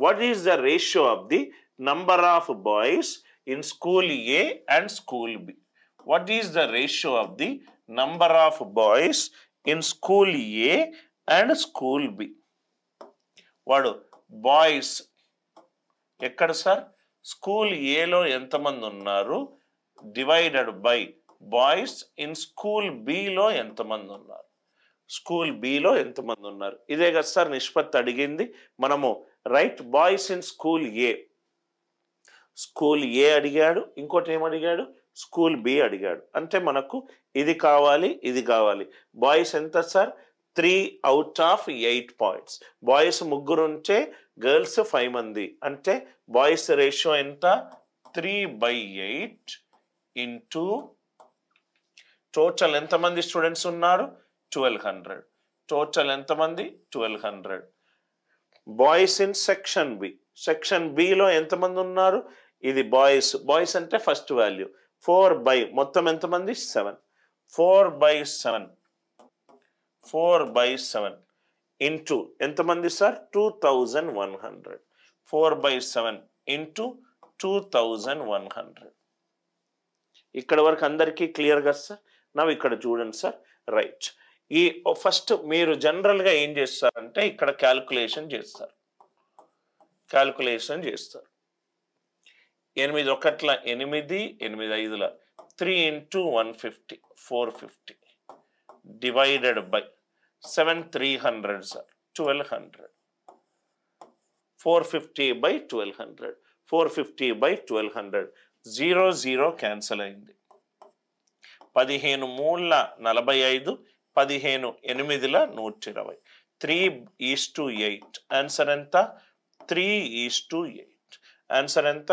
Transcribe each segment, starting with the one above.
what is the ratio of the number of boys in school A and school B? What is the ratio of the number of boys in school A and school B? వాడు boys ఎక్కడ sir school ఏలో ఎంతమంది ఉన్నారు divided by boys in school below ఎంతమంది ఉన్నారు, school below ఎంతమంది ఉన్నారు. ఇదే కదా సార్ నిష్పత్తి అడిగింది మనము. Right, boys in school A, school A అడిగాడు, ఇంకోటి ఏమడిగాడు స్కూల్ బి అడిగాడు. అంటే మనకు ఇది కావాలి ఇది కావాలి. బాయ్స్ ఎంత sir 3 out of 8 points. Boys 3 ఉంటే గర్ల్స్ 5 మంది. అంటే బాయ్స్ రేషియో ఎంత 3/8 ఇంటూ టోటల్ ఎంతమంది స్టూడెంట్స్ ఉన్నారు 1200. టోటల్ ఎంతమంది 1200. Boys in section B, section బిలో ఎంతమంది ఉన్నారు, ఇది బాయ్స్, బాయ్స్ అంటే ఫస్ట్ వాల్యూ 4 మొత్తం ఎంతమంది 7, 4/7 ఇంటూ ఎంతమంది సార్ 2100. 4/7 ఇంటూ 2100. ఇక్కడ వరకు అందరికీ క్లియర్ కదా సార్. నవ్వు ఇక్కడ చూడండి సార్. రైట్, ఈ ఫస్ట్ మీరు జనరల్గా ఏం చేస్తారంటే ఇక్కడ క్యాల్కులేషన్ చేస్తారు. 8 1 8, 8 5 3 into 150 450 divided by 7 300 sir 1200. 450/1200, 450/1200. 0 0 cancel అయింది. 15 3 45, 15 8 120. 3:8. ఆన్సర్ ఎంత 3:8. ఆన్సర్ ఎంత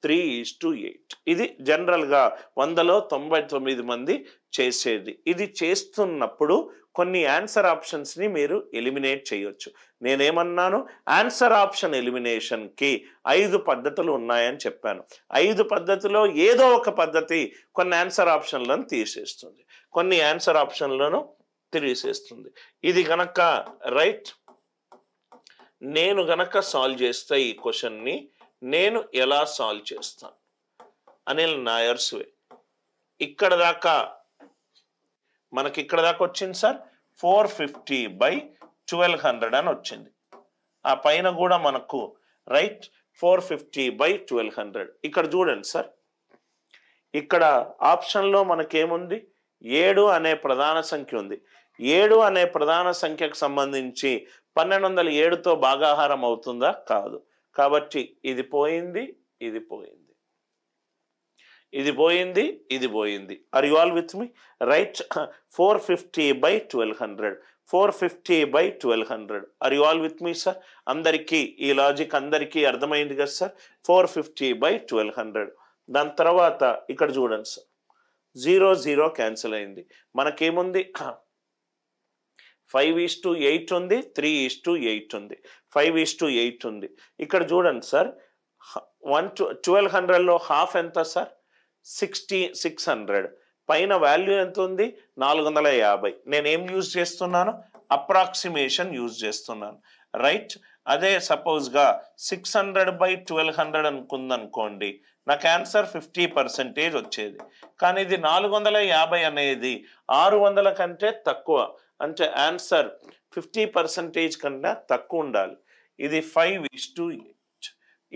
3:8. ఇది జనరల్గా 100లో 99 మంది చేసేది. ఇది చేస్తున్నప్పుడు కొన్ని ఆన్సర్ ఆప్షన్స్ని మీరు ఎలిమినేట్ చేయొచ్చు. నేనేమన్నాను, ఆన్సర్ ఆప్షన్ ఎలిమినేషన్కి 5 పద్ధతులు ఉన్నాయని చెప్పాను. 5 పద్ధతిలో ఏదో ఒక పద్ధతి కొన్ని ఆన్సర్ ఆప్షన్లను తీసేస్తుంది, కొన్ని ఆన్సర్ ఆప్షన్లను తీసేస్తుంది. ఇది గనక రైట్, నేను గనక సాల్వ్ చేస్తే ఈ క్వశ్చన్ని నేను ఎలా సాల్వ్ చేస్తాను అనిల్ నాయర్స్ వే. ఇక్కడ దాకా మనకి ఇక్కడ దాకా వచ్చింది సార్ 450/1200 అని వచ్చింది. ఆ పైన కూడా మనకు రైట్ 450/1200. ఇక్కడ చూడండి సార్, ఇక్కడ ఆప్షన్లో మనకేముంది 7 అనే ప్రధాన సంఖ్య ఉంది. 7 అనే ప్రధాన సంఖ్యకు సంబంధించి 1207తో భాగాహారం అవుతుందా, కాదు. కాబట్టి ఇది పోయింది, ఇది పోయింది, ఇది పోయింది, ఇది పోయింది. Are you all with me? Right, 450/1200, 450/1200. Are you all with me sir? అందరికీ ఈ లాజిక్ అందరికీ అర్థమైంది కదా సార్? 450/1200. దాని తర్వాత ఇక్కడ చూడండి సార్, 0 0 క్యాన్సిల్ అయింది. మనకేముంది 5:8 ఉంది, 3:8 ఉంది, 5:8 ఉంది. ఇక్కడ చూడండి సార్ 1200లో హాఫ్ ఎంత సార్ 600. పైన వాల్యూ ఎంత ఉంది 450. నేనేం యూజ్ చేస్తున్నాను, అప్రాక్సిమేషన్ యూజ్ చేస్తున్నాను. రైట్, అదే సపోజ్గా 600/1200 అనుకుందనుకోండి, నాకు ఆన్సర్ 50% వచ్చేది. కానీ ఇది 450 అనేది 600 కంటే తక్కువ, అంటే ఆన్సర్ 50% కన్నా తక్కువ ఉండాలి. ఇది 5:8,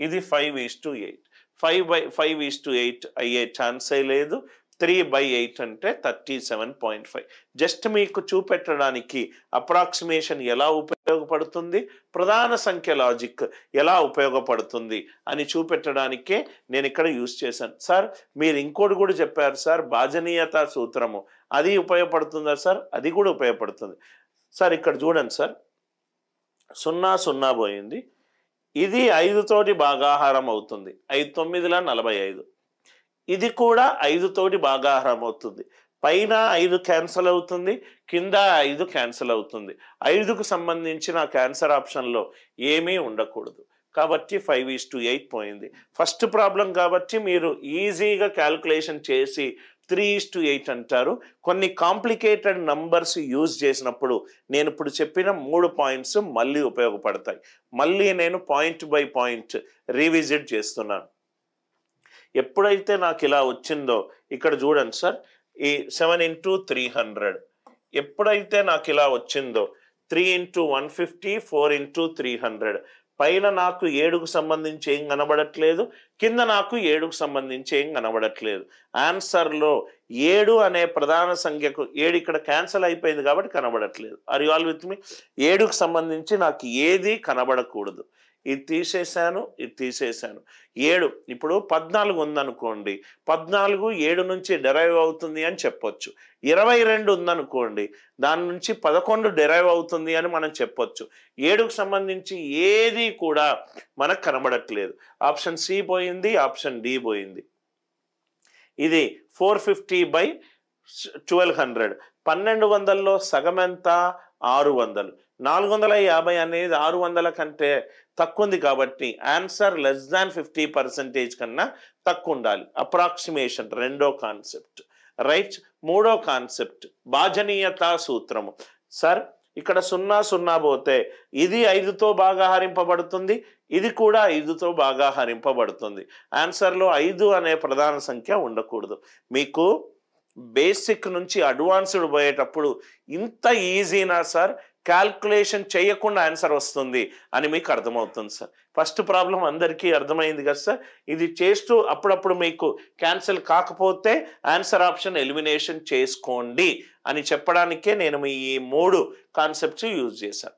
ఇది 5:8. 5/8 అయ్యే ఛాన్సే లేదు. 3/8 అంటే 37.5. జస్ట్ మీకు చూపెట్టడానికి అప్రాక్సిమేషన్ ఎలా ఉపయోగపడుతుంది, ప్రధాన సంఖ్య లాజిక్ ఎలా ఉపయోగపడుతుంది అని చూపెట్టడానికే నేను ఇక్కడ యూజ్ చేశాను. సార్ మీరు ఇంకోటి కూడా చెప్పారు సార్, భాజనీయత సూత్రము, అది ఉపయోగపడుతుందా సార్? అది కూడా ఉపయోగపడుతుంది సార్. ఇక్కడ చూడండి సార్, 0 0 పోయింది. ఇది 5 తోటి భాగాహారం అవుతుంది. 5 9 45. ఇది కూడా 5 తోటి భాగాహారం అవుతుంది. పైన 5 క్యాన్సల్ అవుతుంది, కింద 5 క్యాన్సల్ అవుతుంది. 5కు సంబంధించి నాకు ఆన్సర్ ఆప్షన్లో ఏమీ ఉండకూడదు. కాబట్టి 5:8 పోయింది. ఫస్ట్ ప్రాబ్లం కాబట్టి మీరు ఈజీగా క్యాల్కులేషన్ చేసి 3:8 అంటారు. కొన్ని కాంప్లికేటెడ్ నంబర్స్ యూజ్ చేసినప్పుడు నేను ఇప్పుడు చెప్పిన 3 పాయింట్స్ మళ్ళీ ఉపయోగపడతాయి. మళ్ళీ నేను పాయింట్ బై పాయింట్ రీవిజిట్ చేస్తున్నాను. ఎప్పుడైతే నాకు ఇలా వచ్చిందో ఇక్కడ చూడండి సార్, ఈ 7 into 300 ఎప్పుడైతే నాకు ఇలా వచ్చిందో 3 into 150, 4 into 300 పైన నాకు 7కు సంబంధించి ఏం కనబడట్లేదు, కింద నాకు 7కు సంబంధించి ఏం కనబడట్లేదు. ఆన్సర్లో 7 అనే ప్రధాన సంఖ్యకు 7 ఇక్కడ క్యాన్సిల్ అయిపోయింది కాబట్టి కనబడట్లేదు. ఆర్ యు ఆల్ విత్ మీ? 7కు సంబంధించి నాకు ఏది కనబడకూడదు. ఇది తీసేశాను, ఇది తీసేశాను. 7 ఇప్పుడు 14 ఉందనుకోండి, 14 7 నుంచి డెరైవ్ అవుతుంది అని చెప్పొచ్చు. 22 ఉందనుకోండి, దాని నుంచి 11 డెరైవ్ అవుతుంది అని మనం చెప్పొచ్చు. 7కు సంబంధించి ఏది కూడా మనకు కనబడట్లేదు. ఆప్షన్ సి పోయింది, ఆప్షన్ డి పోయింది. ఇది 450/1200. 1200లో సగం ఎంత? 600. 450 అనేది 600 కంటే తక్కువ ఉంది కాబట్టి ఆన్సర్ <50% కన్నా తక్కువ ఉండాలి. అప్రాక్సిమేషన్ రెండో కాన్సెప్ట్. రైట్. మూడో కాన్సెప్ట్ భాజనీయతా సూత్రము. సార్ ఇక్కడ 0 పోతే ఇది 5తో బాగా హరింపబడుతుంది, ఇది కూడా 5తో బాగా హరింపబడుతుంది. ఆన్సర్లో 5 అనే ప్రధాన సంఖ్య ఉండకూడదు. మీకు బేసిక్ నుంచి అడ్వాన్స్డ్ పోయేటప్పుడు ఇంత ఈజీనా సార్, క్యాల్కులేషన్ చేయకుండా ఆన్సర్ వస్తుంది అని మీకు అర్థమవుతుంది సార్. ఫస్ట్ ప్రాబ్లం అందరికీ అర్థమైంది కదా సార్. ఇది చేస్తూ అప్పుడప్పుడు మీకు క్యాన్సిల్ కాకపోతే ఆన్సర్ ఆప్షన్ ఎలిమినేషన్ చేసుకోండి అని చెప్పడానికే నేను ఈ 3 కాన్సెప్ట్స్ యూజ్ చేశాను.